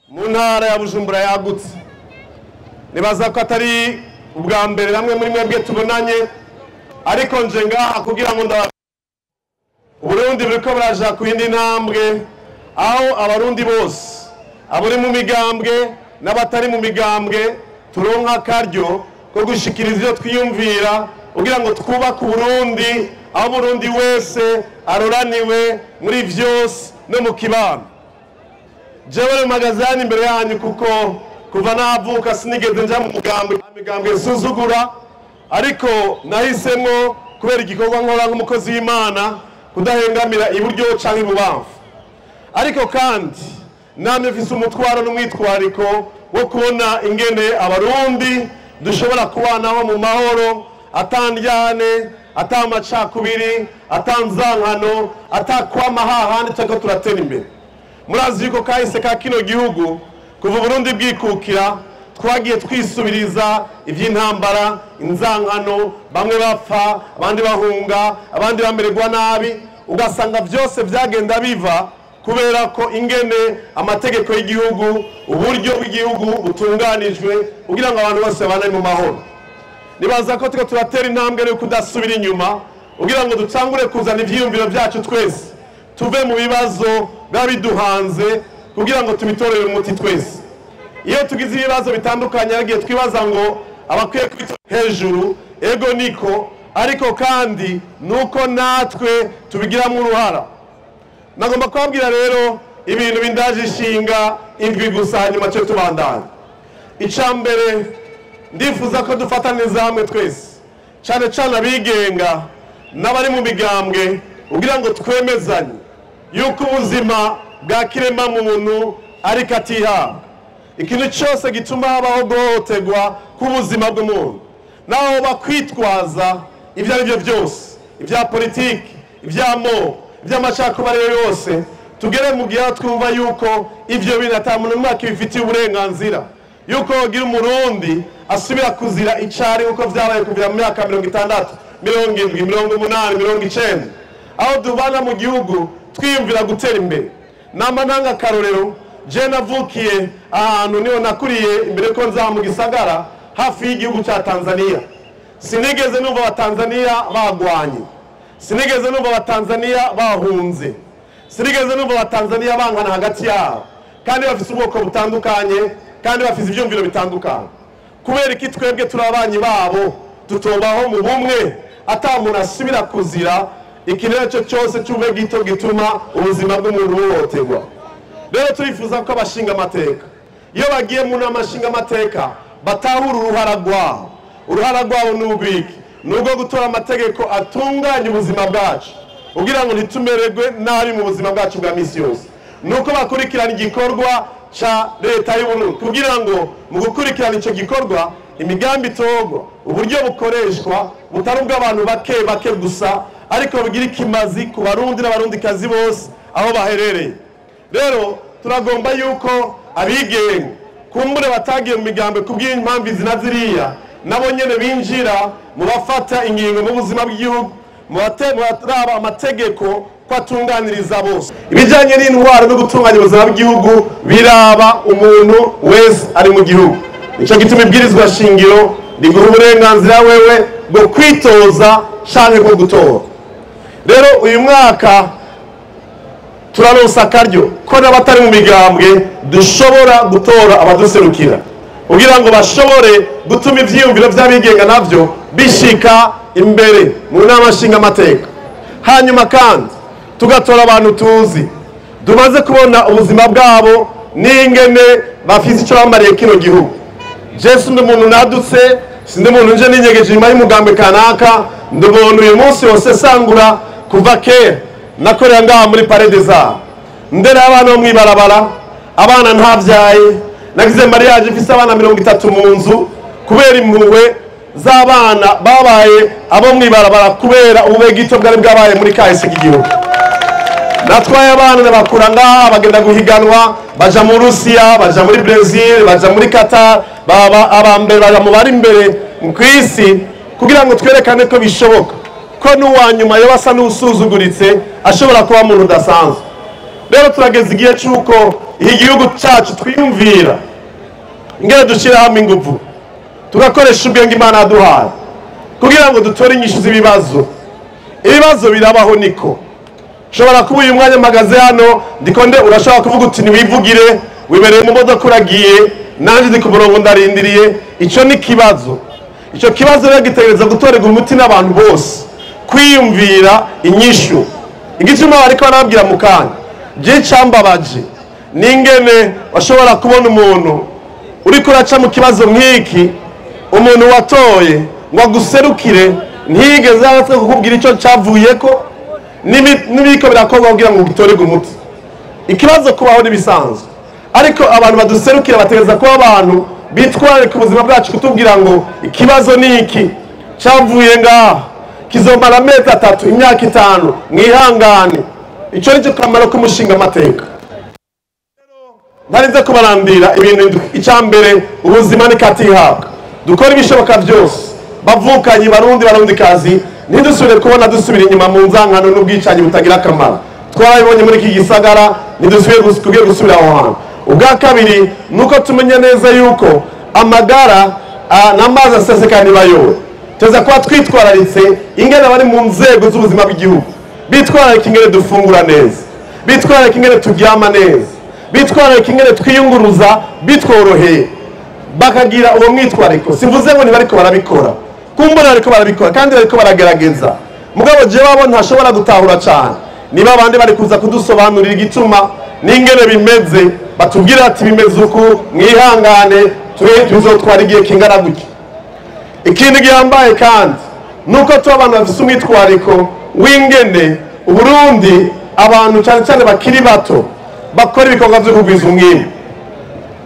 mu ntara ya Bujumbura yagutse. Nibaza ko atari ubwa mbere namwe muri mwebwe tubonanye, ariko nje ngaha kugira ngo Uburundi buriko buraja ku yindi ntambwe, aho abarundi bose aburi mu migambwe n'abatari mu migambwe turonka akaryo ko gushikiriza ivyo twiyumvira kugira ngo twubake Uburundi, aho Burundi wese aroraniwe muri vyose no mu kibano. Jewe magazani imbere yanyu kuko kuva navuka sinigeze nja mu migambwe suzugura, ariko nahisemwo kubera igikorwa nkora nk'umukozi w'Imana kudahengamira iburyo canke ibubamfu. Ariko kandi namwe mfise umutwaro n'umwitwariko wo kubona ingene abarundi dushobora kubanaho mu mahoro, atandyane, atamacakubiri, atanzankano, atakwama hahandi turiko turatera imbere. Murazi yuko kahise ka kino gihugu kuva Burundi bwikukira twagiye twisubiriza ivy'intambara, inzankano, bamwe bapfa, abandi bahunga, abandi bamererwa nabi, ugasanga vyose vyagenda biva kubera ko ingene amategeko y'igihugu, uburyo bw'igihugu butunganijwe kugira ngo abantu bose babane mu mahoro. Nibaza ko turiko turatera intambwe yo kudasubira inyuma kugira ngo dutangure kuzana ivyiyumviro vyacu twese, tuve mu bibazo biduhanze kugira ngo tubitorere umuti twese. Iyo tugize ibibazo bitandukanye yagiye twibaza ngo abakwiye kwitora hejuru, ego niko, ariko kandi nuko natwe tubigiramo uruhara. Nagomba kubabwira rero ibintu bindaje ishinga indwi gusa hanyuma cyo tubandanye. Icambere ndifuza ko dufataniza hamwe twese, cyane cyane abigenga n'abari mu migambwe kugira ngo twemezanye yuko ubuzima bwa kirema muntu ariko atihabwa. Ikintu cyose gituma habaho guhohoterwa k'ubuzima bw'umuntu, naho bakwitwaza ibyo ari byo byose, ibya politiki, iby'amoko, iby'amacakubiri yose, tugere mu gihe twumva yuko ibyo bintu ata muntu n'umwe akibifitiye uburenganzira, yuko gira umurundi asubira kuzira icari uko vyabaye kuva mu myaka 60, 70, 80, 90, aho dubana mu gihugu twiyumvira gutera imbere. Nama ntanga karorero, je navukiye ahantu niho nakuriye imbere ko nza mu gisagara hafi y'igihugu cya Tanzania. Sinigeze numva abatanzania bagwanye, sinigeze numva abatanzania bahunze, sinigeze numva abatanzania bangana hagati yabo, kandi bafise ubwoko butandukanye, kandi bafise ivyumviro bitandukanye. Kubera iki twebwe turabanyi babo tutobaho mu bumwe, ata muntu asubira kuzira ikintu cyo cyose cy'ube gito gituma ubuzima bw'umuntu buhohoterwa. Rero turifuza ko abashinga amateka iyo bagiye mu nama nshinga amateka batahura uruhara rwabo. Uruhara rwabo n'ubwiki nubwo gutora amategeko atunganya ubuzima bwacu kugira ngo ntitumererwe nabi mu buzima bwacu bwa misi yose, nuko bakurikirana igikorwa cha leta y'Uburundi kugira ngo mu gukurikirana ico gikorwa imigambi itorwa, uburyo bukoreshwa butari ubw'abantu bake gusa, ariko bugira ikimazi ku barundi n'abarundikazi bose aho baherereye. Rero turagomba yuko abigenga kumbure batagiye mu migambi kubw'impamvu izina ziriya nabo nyene binjira mu bafata ingingo mu buzima bw'igihugu, mu bataraba amategeko ko atunganiriza bose. Ibijanye n'intwaro no gutunganya ubuzima bw'igihugu biraba umuntu wese ari mu gihugu. Nico gituma ibwirizwa shingiro riguha uburenganzira wewe bwo kwitoza canke bwo gutora. Rero uyu mwaka turaronsa akaryo ko n'abatari mu migambwe dushobora gutora abaduserukira kugira ngo bashobore gutuma ivyiyumviro vy'abigenga navyo bishika imbere mu nama nshinga amateka. Hanyuma kandi tugatora abantu tuzi dumaze kubona ubuzima bwabo n'ingene bafise ico bamariye kino gihugu. Je sindi umuntu nadutse, sindi umuntu nje ninyegeje inyuma y'umugambi kanaka, ndubona uyu munsi wose sangura kuva kera nakorera ngaha muri Palais des Arts, ndera abana bo mwibarabara, abana ntavyaye, nagize mariage mfise abana 30 mu nzu kubera impuhwe z'abana babaye abo mwibarabara kubera ubube gito bwari bwabaye muri kahise k'igihugu. Natwaye abana n'abakura ngaha bagenda guhiganwa, baja mu Rusiya, baja muri Brazil, baja muri Qatar, baba abambere baja mu bari imbere kw'isi kugira ngo twerekane ko bishoboka ko n'uwanyuma yo basa n'usuzuguritse ashobora kuba umuntu udasanzwe. Rero turageze igihe cy'uko iki gihugu cyacu twiyumvira ingene dushyira hamwe ingufu tugakoresha ubwenge Imana yaduhaye kugira ngo dutore inyishu z'ibibazo. Ibibazo birabaho niko. Ushobora kuba uyu mwanya mpagaze hano ndikonde urashobora kuvuga uti niwivugire wibereye mu modoka uragiye nanjye ndi ku murongo ndarindiriye. Icyo ni kibazo. Icyo kibazo rero gitegereza gutorerwa umuti n'abantu bose kwiyumvira inyishu. Igituma bariko barabwira mu kanya je cambabaje ningene washobora kubona umuntu uri kuraca mu kibazo nk'iki, umuntu watoye ngo aguserukire ntigeze abatse kukubwira icyo cyavuyeko n'ibiko birakorwa kugira ngo gitorerwe umuti. Ikibazo kubaho n'ibisanzwe, ariko abantu baduserukira bategeza kuba abantu bitware ku buzima bwacu kutubwira ngo ikibazo ni iki cyavuye ngaha kizomara amezi 3 imyaka 5 mwihangane. Icyo ni cyo kamaro k'umushinga amateka. Ntarinze kubarandira ibintu. Icyambere ubuzima ni katihabwa, dukora ibishoboka byose bavukanye barundi kazi ntidusubire kubona dusubira inyuma mu nzangano n'ubwicanyi butagira akamaro. Twarabibonye muri iki gisagara ntidusubire gusubira aho hantu. Ubwa kabiri nuko tumenye neza yuko amagara n'amazi aseseka ntibayowe. Tuza kuba twitwararitse ingene bari mu nzego z'ubuzima bw'igihugu, bitwararika ingene dufungura neza, bitwararika ingene turyama neza, bitwararika ingene twiyunguruza bitworoheye, bakagira uwo mwitwariko. Sivuze ngo ntibariko barabikora, kumbura bariko barabikora kandi bariko baragerageza. Mugabo je babo ntashobora gutahura cyane niba abandi bari kuza kudusobanurira igituma n'ingene bimeze, batubwira ati bimeze uku mwihangane tuzotwara igihe kingana gutya. Ikindi gihambaye kandi nuko tuba abantu bafise umwitwariko w'ingene Uburundi abantu cyane cyane bakiri bato bakora ibikorwa byo kugwiza umwimbu.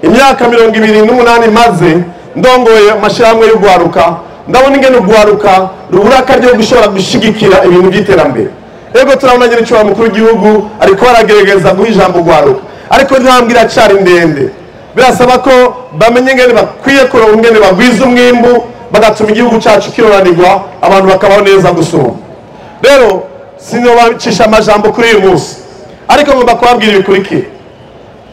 Imyaka 28 maze ndongoye amashirahamwe y'ugwaruka, ndabona ingene ugwaruka rubura akaryo gushobora gushigikira ibintu by'iterambere. Ego turabona nyine cyo mukuru w'igihugu ariko aragerageza guha ijambo ugwaruka, ariko ntambwira cyari ndende. Birasaba ko bamenye ingene bakwiye kuronka ingene bagwiza umwimbu bagatuma igihugu cyacu kiroranirwa abantu bakabaho neza gusumba. Rero sinobacisha amajambo kuri uyu munsi, ariko ngomba kubabwira ibikurikira.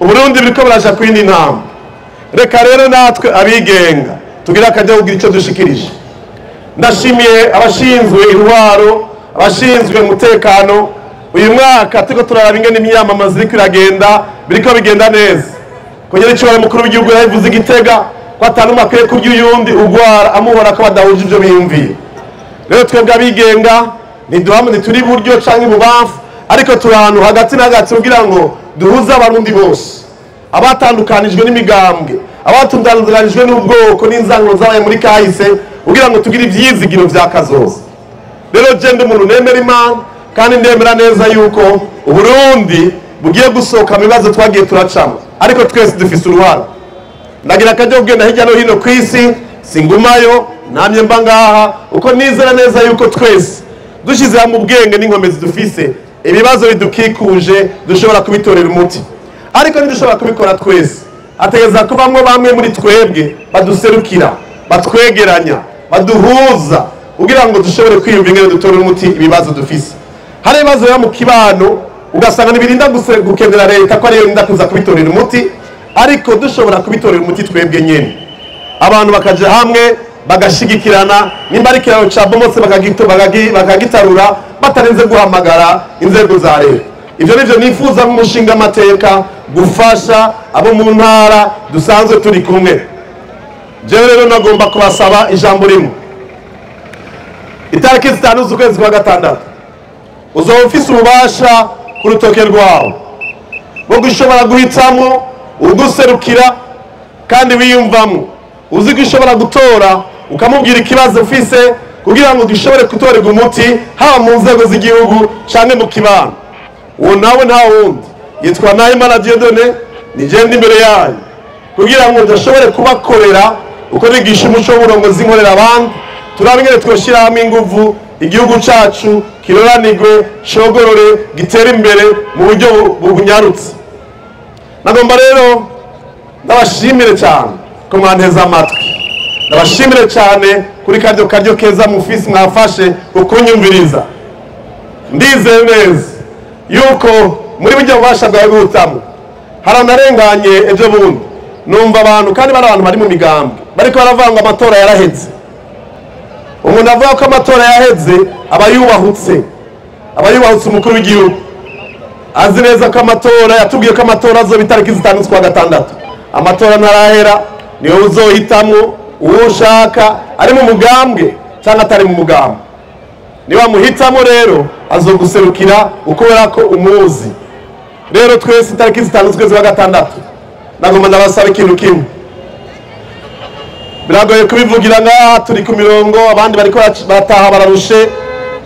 Uburundi biriko baraja kwindi ntambwe. Reka rero natwe abigenga tugira akajya kugira icyo dushikirije. Ndashimiye abashinzwe intwaro, abashinzwe umutekano. Uyu mwaka turiko turaraba ingene imyamamazo iriko iragenda, biriko bigenda neza. Kugera icyo mukuru w'igihugu yavuze Igitega ko atanumwe akwiye kurya uyundi ugwara amuhora ko badahuje ibyo biyumviye. Rero twebwe abigenga ntiduhamwe turi buryo canke ibubamfu, ariko turi ahantu hagati na hagati kugira ngo duhuze abarundi bose, abatandukanijwe n'imigambwe, abatundanizanijwe n'ubwoko n'inzangano zabaye muri kahise, kugira ngo tugire ivyizigiro vya kazoza. Rero je ndi umuntu nemera Imana kandi ndemera neza yuko Uburundi bugiye gusohoka mu bibazo twagiye turacamo, ariko twese dufise uruhara. Ndagira akajya kugenda hirya no hino ku isi, singumayo namye mba ngaha, uko nizera neza yuko twese dushize hamwe ubwenge n'inkomezi dufise ibibazo bidukikuje dushobora kubitorera umuti. Ariko ntidushobora kubikora twese, ategeza kubamwe bamwe muri twebwe baduserukira, batwegeranya, baduhuza kugira ngo dushobore kwiyumva ingene dutorera umuti ibibazo dufise. Hari ibibazo biba mu kibano ugasanga ntibirinda gukenera leta ko ariyo irinda kuza kubitorera umuti, ariko dushobora kubitorera umuti twebwe nyene. Abantu bakaja hamwe bagashigikirana, nimba ari kiraro ca bomotse bakagitarura batarenze guhamagara inzego za leta. Ivyo nivyo nifuza nk'umushinga amateka gufasha abo mu ntara dusanzwe turi kumwe. Jewe rero nagomba kubasaba ijambo rimwe. Itariki 5 z'ukwezi kwa gatandatu uzoba ufise ububasha ku rutoke rwawe bwo gushobora guhitamo uguserukira kandi wiyumvamo, uzi ko ushobora gutora ukamubwira ikibazo ufise kugira ngo gishobore gutorerwa umuti haba mu nzego z'igihugu canke mu kibano. Uwo nawe nta wundi yitwa Nahimana Dieudonné, ni je ndi imbere yayo kugira ngo ndashobore kubakorera uko nigisha umuco w'uburongozi nkorera abandi. Turabe ingene twoshira hamwe inguvu igihugu cacu kiroranirwe, cogorore, gitere imbere mu buryo bunyarutse. Nagomba rero ndabashimire cyane ko mwanteza amatwi, ndabashimire cyane kuri karyo keza mufisi mwafashe ukunyumviriza. Ndizeye neza yuko muri buryo bubasha bwawe guhitamo haranarenganye ejo bundi numva abantu kandi bari abantu bari mu migambwe bariko baravanga amatora yaraheze. Umuntu avuga ko amatora yaheze abayubahutse umukuru w'igihugu azi neza ko amatora yatubwiye ko amatora azoba itariki 5 z'ukwa gatandatu. Amatora ntarahera niyo uzohitamwo uwo ushaka ari mu mugambwe cyangwa atari mu mugambwe. Niba muhitamo rero azoguserukira ukubera ko umuzi. Rero twese itariki 5 z'ukwezi kwa gatandatu nagomba ndabasaba ikintu kimwe. Biragoye kubivugira ngaha turi ku mirongo abandi bariko bataha bararushe,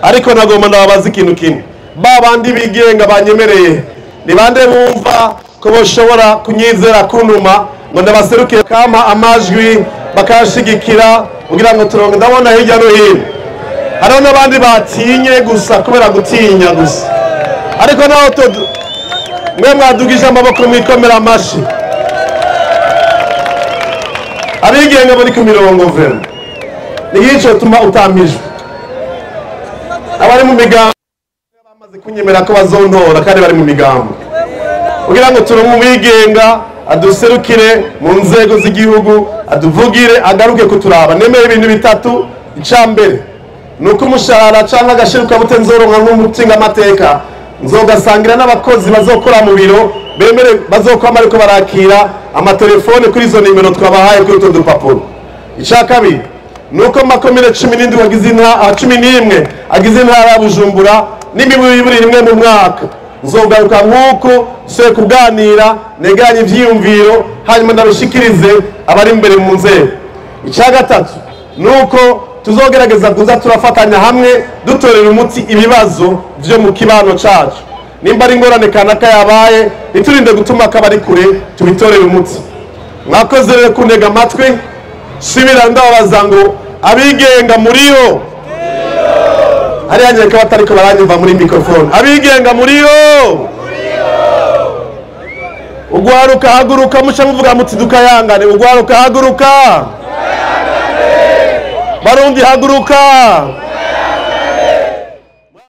ariko nagomba ndababaza ikintu kimwe. Babandi bigenga banyemereye ni bande bumva ko boshobora kunyizera kunuma ngo ndabaserukiye kama amajwi bakashigikira kugira ngo turonke. Ndabona hirya no hino hariho n'abandi batinye gusa kubera gutinya gusa, ariko naho mwe mwadugije amaboko mwikomera amashi. Abigenga bari ku mirongo vema niyico tuma utampijwe. Abari mu migambo bamaze kunyemera ko bazontora kandi bari mu migambo kugira ngo turonke ubigenga aduserukire mu nzego z'igihugu, aduvugire, agaruke kuturaba. Nemeye ibintu bitatu. Icambere nuko umushahara cyangwa agashiruka bute nzoronka nk'umutinga amateka nzogasangira n'abakozi bazokora mu biro bemere bazokwama ariko barakira amatelefone kuri izo nimero twabahaye kuri utu dupapuro. Icya kabiri nuko makomine 17 agize intara ya Bujumbura n'imiburi rimwe mu mwaka nzogaruka nk'uko dusoye kuganira neganye ivyiyumviro hanyuma ndabishikirize abari imbere mu nzego. Icya gatatu nuko tuzogerageza kuza turafatanya hamwe dutorera umuti ibibazo byo mu kibano cacu. Nimba ari ingorane kanaka yabaye iturinde gutuma akabari kure tubitorera umuti. Mwakoze rero kunega amatwi. Sibira ndababaza ngo abigenga muriyo ari yanyereka batariko baranyumva muri microphone. Abigenga muriyo ugwaruka haguruka musha muvuga muti dukayangane. Ugwaruka haguruka Barundi haguruka.